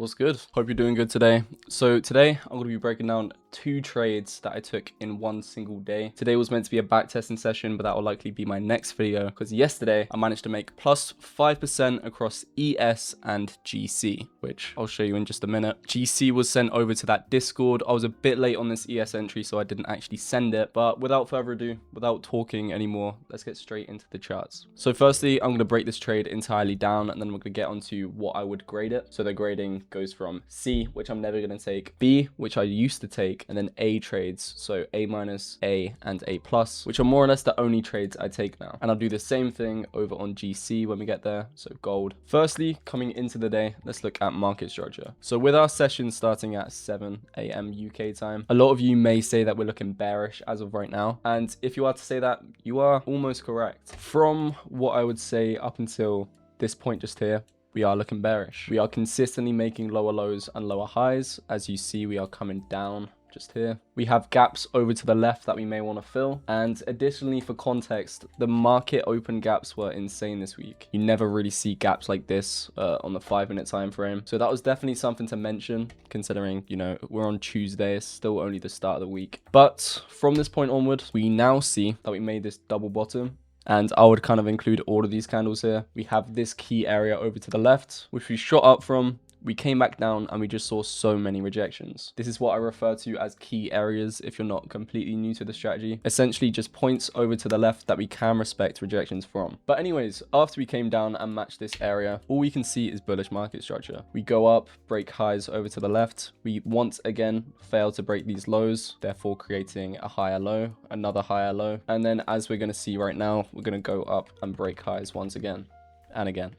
What's good? Hope you're doing good today. So today I'm going to be breaking down 2 trades that I took in one single day. Today was meant to be a backtesting session, but that will likely be my next video because yesterday I managed to make plus 5% across ES and GC, which I'll show you in just a minute. GC was sent over to that Discord. I was a bit late on this ES entry, so I didn't actually send it. But without further ado, without talking anymore, let's get straight into the charts. So firstly, I'm going to break this trade entirely down, and then we're going to get onto what I would grade it. So the grading goes from C, which I'm never going to take, B, which I used to take, and then A trades, so A minus, A, and A plus, which are more or less the only trades I take now. And I'll do the same thing over on GC when we get there, so gold. Firstly, coming into the day, let's look at market structure. So with our session starting at 7 a.m. UK time, a lot of you may say that we're looking bearish as of right now. And if you are to say that, you are almost correct. From what I would say up until this point just here, we are looking bearish. We are consistently making lower lows and lower highs. As you see, we are coming down just here. We have gaps over to the left that we may want to fill. And additionally, for context, the market open gaps were insane this week. You never really see gaps like this on the 5-minute time frame. So that was definitely something to mention, considering, you know, we're on Tuesday. It's still only the start of the week. But from this point onward, we now see that we made this double bottom. And I would kind of include all of these candles here. We have this key area over to the left, which we shot up from. We came back down and we just saw so many rejections. This is what I refer to as key areas if you're not completely new to the strategy. Essentially just points over to the left that we can respect rejections from. But anyways, after we came down and matched this area, all we can see is bullish market structure. We go up, break highs over to the left. We once again fail to break these lows, therefore creating a higher low, another higher low. And then as we're going to see right now, we're going to go up and break highs once again and again.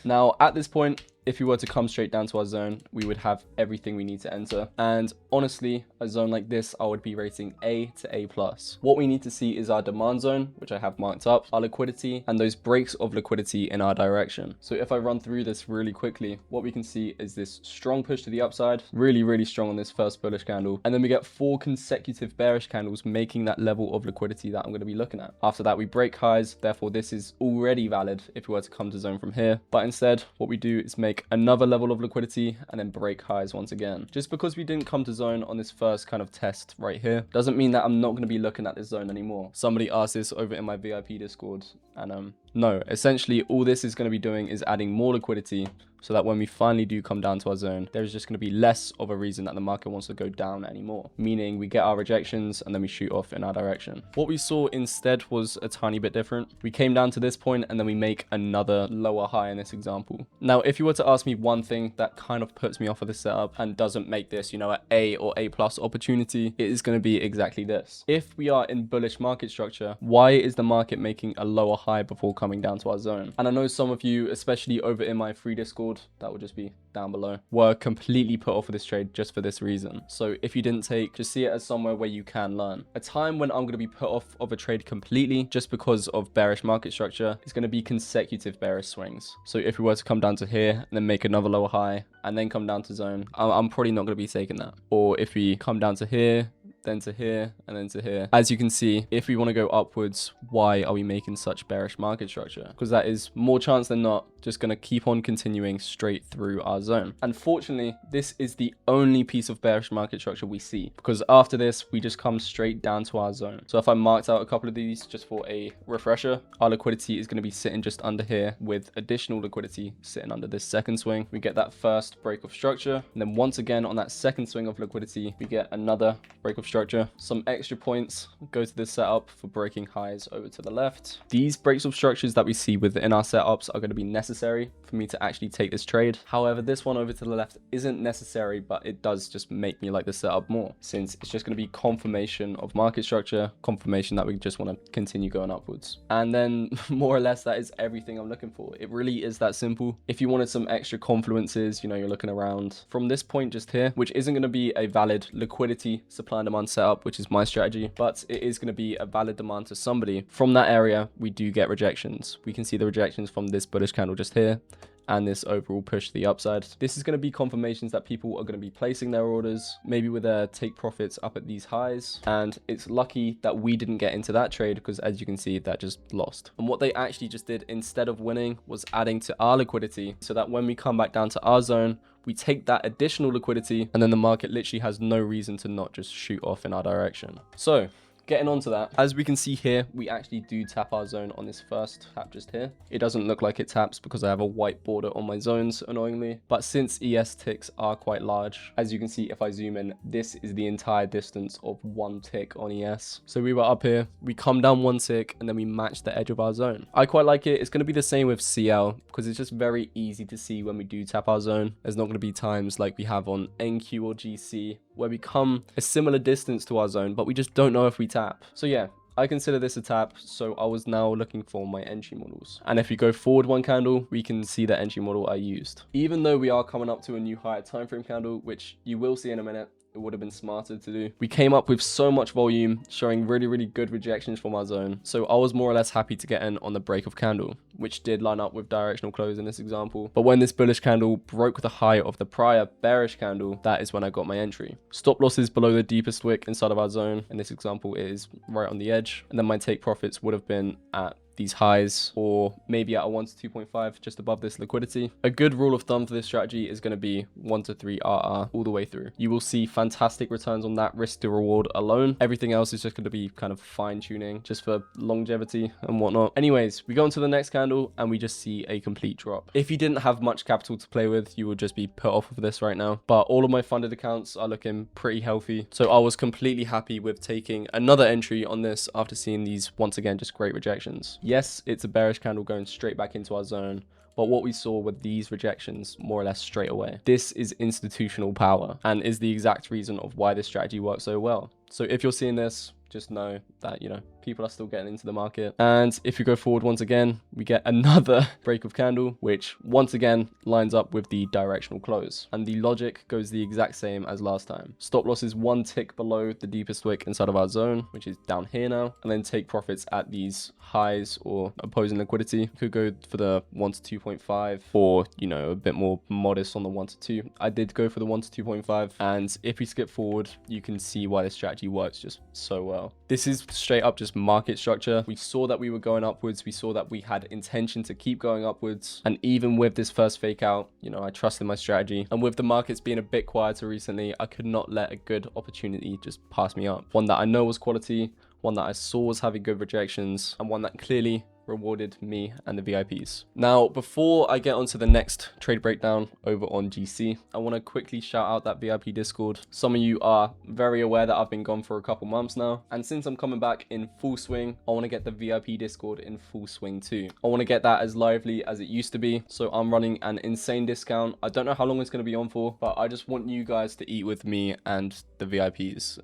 Now at this point, if we were to come straight down to our zone, we would have everything we need to enter. And honestly, a zone like this, I would be rating A to A+. What we need to see is our demand zone, which I have marked up, our liquidity, and those breaks of liquidity in our direction. So if I run through this really quickly, what we can see is this strong push to the upside, really strong on this first bullish candle. And then we get 4 consecutive bearish candles, making that level of liquidity that I'm going to be looking at. After that, we break highs. Therefore, this is already valid if we were to come to zone from here. But instead, what we do is make another level of liquidity and then break highs once again. Just because we didn't come to zone on this first kind of test right here doesn't mean that I'm not going to be looking at this zone anymore. Somebody asked this over in my VIP Discord, and no, essentially all this is going to be doing is adding more liquidity so that when we finally do come down to our zone, there's just going to be less of a reason that the market wants to go down anymore, meaning we get our rejections and then we shoot off in our direction. What we saw instead was a tiny bit different. We came down to this point and then we make another lower high in this example. Now, if you were to ask me one thing that kind of puts me off of the setup and doesn't make this, you know, an A or A+ opportunity, it is going to be exactly this. If we are in bullish market structure, why is the market making a lower high before coming down to our zone? And I know some of you, especially over in my free Discord, that will just be down below, were completely put off of this trade just for this reason. So if you didn't take, just see it as somewhere where you can learn. A time when I'm going to be put off of a trade completely just because of bearish market structure is going to be consecutive bearish swings. So if we were to come down to here and then make another lower high and then come down to zone, I'm probably not going to be taking that. Or if we come down to here, then to here, and then to here. As you can see, if we want to go upwards, why are we making such bearish market structure? Because that is more chance than not just going to keep on continuing straight through our zone. Unfortunately, this is the only piece of bearish market structure we see, because after this, we just come straight down to our zone. So if I marked out a couple of these just for a refresher, our liquidity is going to be sitting just under here with additional liquidity sitting under this second swing. We get that first break of structure. And then once again, on that second swing of liquidity, we get another break of structure. Some extra points go to this setup for breaking highs over to the left. These breaks of structures that we see within our setups are going to be necessary for me to actually take this trade. However, this one over to the left isn't necessary, but it does just make me like the setup more, since it's just going to be confirmation of market structure, confirmation that we just want to continue going upwards. And then more or less that is everything I'm looking for. It really is that simple. If you wanted some extra confluences, you know, you're looking around from this point just here, which isn't going to be a valid liquidity supply and demand setup, which is my strategy, but it is going to be a valid demand to somebody. From that area, we do get rejections. We can see the rejections from this bullish candle just here and this overall push to the upside. This is going to be confirmations that people are going to be placing their orders, maybe with their take profits up at these highs. And it's lucky that we didn't get into that trade, because as you can see, that just lost. And what they actually just did instead of winning was adding to our liquidity, so that when we come back down to our zone, we take that additional liquidity, and then the market literally has no reason to not just shoot off in our direction. So getting on to that, as we can see here, we actually do tap our zone on this first tap just here. It doesn't look like it taps because I have a white border on my zones, annoyingly. But since ES ticks are quite large, as you can see, if I zoom in, this is the entire distance of one tick on ES. So we were up here, we come down one tick, and then we match the edge of our zone. I quite like it. It's going to be the same with CL because it's just very easy to see when we do tap our zone. There's not going to be times like we have on NQ or GC where we come a similar distance to our zone, but we just don't know if we tap. So yeah, I consider this a tap, so I was now looking for my entry models. And if you go forward one candle, we can see the entry model I used. Even though we are coming up to a new higher time frame candle, which you will see in a minute, it would have been smarter to do. We came up with so much volume, showing really good rejections from our zone. So I was more or less happy to get in on the break of candle, which did line up with directional close in this example. But when this bullish candle broke the high of the prior bearish candle, that is when I got my entry. Stop losses below the deepest wick inside of our zone. In this example, it is right on the edge. And then my take profits would have been at these highs, or maybe at a 1 to 2.5 just above this liquidity. A good rule of thumb for this strategy is going to be 1 to 3 RR all the way through. You will see fantastic returns on that risk to reward alone. Everything else is just going to be kind of fine tuning just for longevity and whatnot. Anyways, we go on to the next candle and we just see a complete drop. If you didn't have much capital to play with, you would just be put off of this right now, but all of my funded accounts are looking pretty healthy, so I was completely happy with taking another entry on this after seeing these once again just great rejections. Yes, it's a bearish candle going straight back into our zone, but what we saw with these rejections more or less straight away. This is institutional power and is the exact reason of why this strategy works so well. So if you're seeing this, just know that, you know, people are still getting into the market. And if you go forward once again, we get another break of candle, which once again lines up with the directional close. And the logic goes the exact same as last time. Stop loss is one tick below the deepest wick inside of our zone, which is down here now. And then take profits at these highs or opposing liquidity. You could go for the 1 to 2.5 or, you know, a bit more modest on the 1 to 2. I did go for the 1 to 2.5. And if we skip forward, you can see why this strategy works just so well. This is straight up just market structure. We saw that we were going upwards. We saw that we had intention to keep going upwards. And even with this first fake out, you know, I trusted my strategy. And with the markets being a bit quieter recently, I could not let a good opportunity just pass me up. One that I know was quality, one that I saw was having good rejections, and one that clearly rewarded me and the VIPs. Now, before I get onto the next trade breakdown over on GC, I want to quickly shout out that VIP Discord. Some of you are very aware that I've been gone for a couple months now, and since I'm coming back in full swing, I want to get the VIP Discord in full swing too. I want to get that as lively as it used to be, so I'm running an insane discount. I don't know how long it's going to be on for, but I just want you guys to eat with me and the VIPs.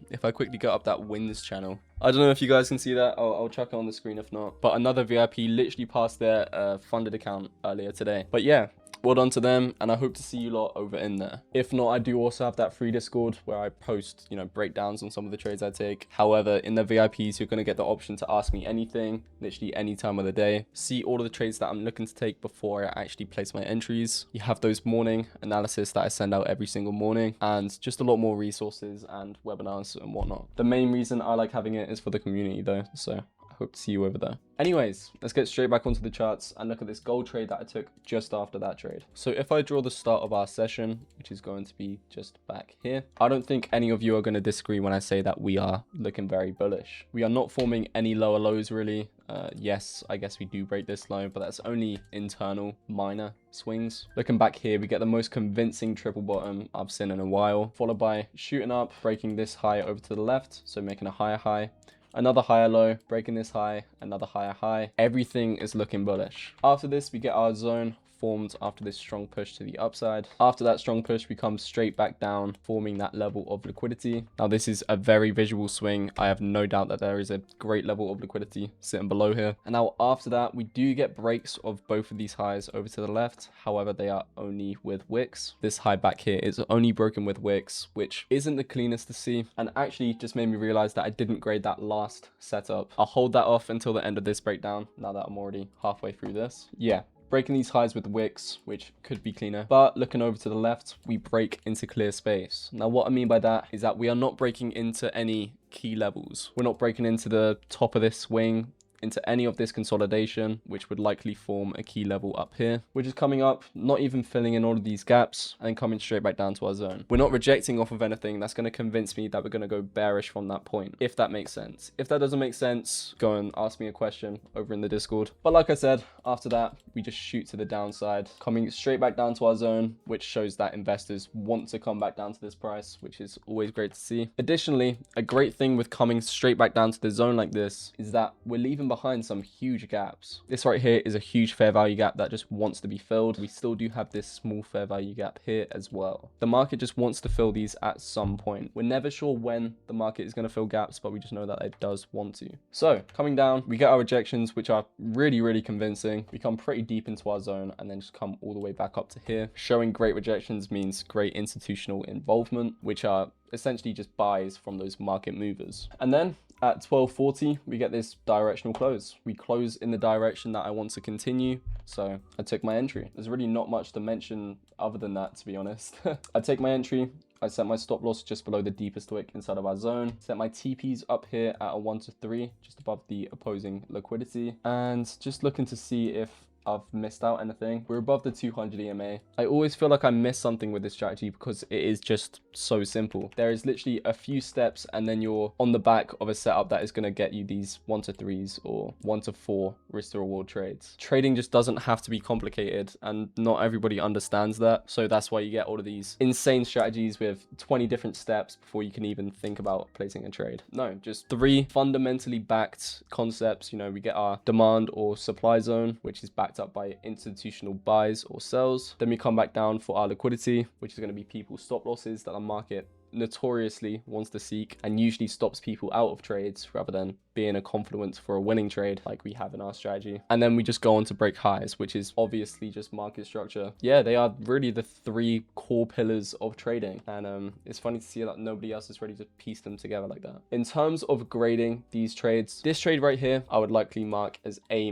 If I quickly get up that wins channel, I don't know if you guys can see that. I'll chuck it on the screen if not. But another VIP literally passed their funded account earlier today. But yeah, well done to them, and I hope to see you lot over in there. If not, I do also have that free Discord where I post, you know, breakdowns on some of the trades I take. However, in the VIPs, you're going to get the option to ask me anything, literally any time of the day. See all of the trades that I'm looking to take before I actually place my entries. You have those morning analysis that I send out every single morning, and just a lot more resources and webinars and whatnot. The main reason I like having it is for the community though, so hope to see you over there. Anyways, let's get straight back onto the charts and look at this gold trade that I took just after that trade. So if I draw the start of our session, which is going to be just back here, I don't think any of you are going to disagree when I say that we are looking very bullish. We are not forming any lower lows really. Yes, I guess we do break this low, but that's only internal minor swings. Looking back here, we get the most convincing triple bottom I've seen in a while, followed by shooting up, breaking this high over to the left, so making a higher high. Another higher low, breaking this high, another higher high. Everything is looking bullish. After this, we get our zone formed after this strong push to the upside. After that strong push, we come straight back down, forming that level of liquidity. Now, this is a very visual swing. I have no doubt that there is a great level of liquidity sitting below here. And now after that, we do get breaks of both of these highs over to the left. However, they are only with wicks. This high back here is only broken with wicks, which isn't the cleanest to see. And actually just made me realize that I didn't grade that last setup. I'll hold that off until the end of this breakdown, now that I'm already halfway through this. Yeah. Breaking these highs with wicks, which could be cleaner, but looking over to the left, we break into clear space. Now, what I mean by that is that we are not breaking into any key levels. We're not breaking into the top of this swing into any of this consolidation, which would likely form a key level up here, which is coming up, not even filling in all of these gaps, and then coming straight back down to our zone. We're not rejecting off of anything that's going to convince me that we're going to go bearish from that point, if that makes sense. If that doesn't make sense, go and ask me a question over in the Discord. But like I said, after that, we just shoot to the downside, coming straight back down to our zone, which shows that investors want to come back down to this price, which is always great to see. Additionally, a great thing with coming straight back down to the zone like this is that we're leaving behind some huge gaps. This right here is a huge fair value gap that just wants to be filled. We still do have this small fair value gap here as well. The market just wants to fill these at some point. We're never sure when the market is going to fill gaps, but we just know that it does want to. So coming down, we get our rejections, which are really convincing. We come pretty deep into our zone and then just come all the way back up to here. Showing great rejections means great institutional involvement, which are essentially just buys from those market movers. And then at 12:40, we get this directional close. We close in the direction that I want to continue, so I took my entry. There's really not much to mention other than that, to be honest. I take my entry, I set my stop loss just below the deepest wick inside of our zone, set my TPs up here at a 1 to 3, just above the opposing liquidity, and just looking to see if I've missed out anything. We're above the 200 EMA. I always feel like I missed something with this strategy because it is just so simple. There is literally a few steps and then you're on the back of a setup that is going to get you these 1 to 3s or 1 to 4 risk to reward trades. Trading just doesn't have to be complicated and not everybody understands that. So that's why you get all of these insane strategies with 20 different steps before you can even think about placing a trade. No, just 3 fundamentally backed concepts. You know, we get our demand or supply zone, which is backed up by institutional buys or sells. Then we come back down for our liquidity, which is going to be people's stop losses that the market notoriously wants to seek and usually stops people out of trades rather than being a confluence for a winning trade like we have in our strategy. And then we just go on to break highs, which is obviously just market structure. Yeah, they are really the 3 core pillars of trading, and it's funny to see that nobody else is ready to piece them together like that. In terms of grading these trades, this trade right here I would likely mark as A-.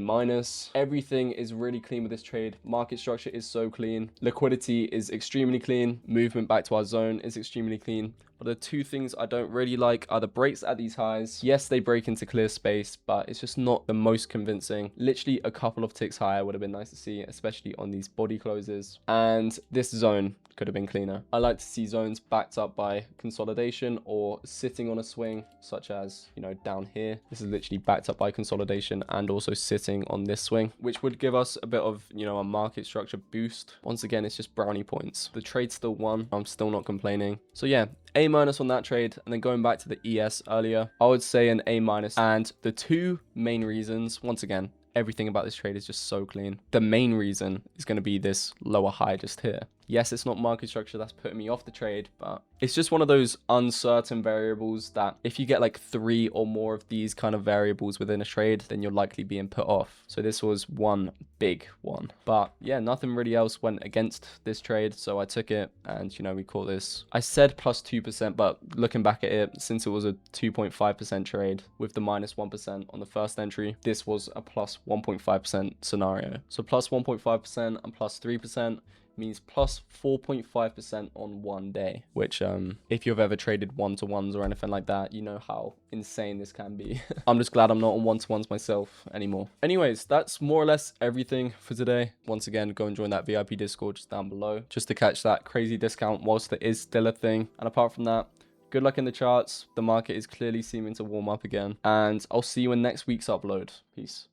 Everything is really clean with this trade. Market structure is so clean, liquidity is extremely clean, movement back to our zone is extremely clean. But the 2 things I don't really like are the breaks at these highs. Yes, they break into clear space, but it's just not the most convincing. Literally a couple of ticks higher would have been nice to see, especially on these body closes. And this zone could have been cleaner. I like to see zones backed up by consolidation or sitting on a swing, such as, you know, down here. This is literally backed up by consolidation and also sitting on this swing, which would give us a bit of, you know, a market structure boost. Once again, it's just brownie points. The trade still won. I'm still not complaining. So yeah, A- on that trade. And then going back to the ES earlier, I would say an A-. And the 2 main reasons, once again, everything about this trade is just so clean. The main reason is going to be this lower high just here. Yes, it's not market structure that's putting me off the trade, but it's just one of those uncertain variables that if you get like 3 or more of these kind of variables within a trade, then you're likely being put off. So this was one big one. But yeah, nothing really else went against this trade. So I took it and, you know, we call this, I said plus 2%, but looking back at it, since it was a 2.5% trade with the minus 1% on the first entry, this was a plus 1.5% scenario. So plus 1.5% and plus 3% means plus 4.5% on one day, which if you've ever traded 1-to-1s or anything like that, you know how insane this can be. I'm just glad I'm not on 1-to-1s myself anymore. Anyways, that's more or less everything for today. Once again, go and join that VIP Discord just down below just to catch that crazy discount whilst it is still a thing. And apart from that, good luck in the charts. The market is clearly seeming to warm up again, and I'll see you in next week's upload. Peace.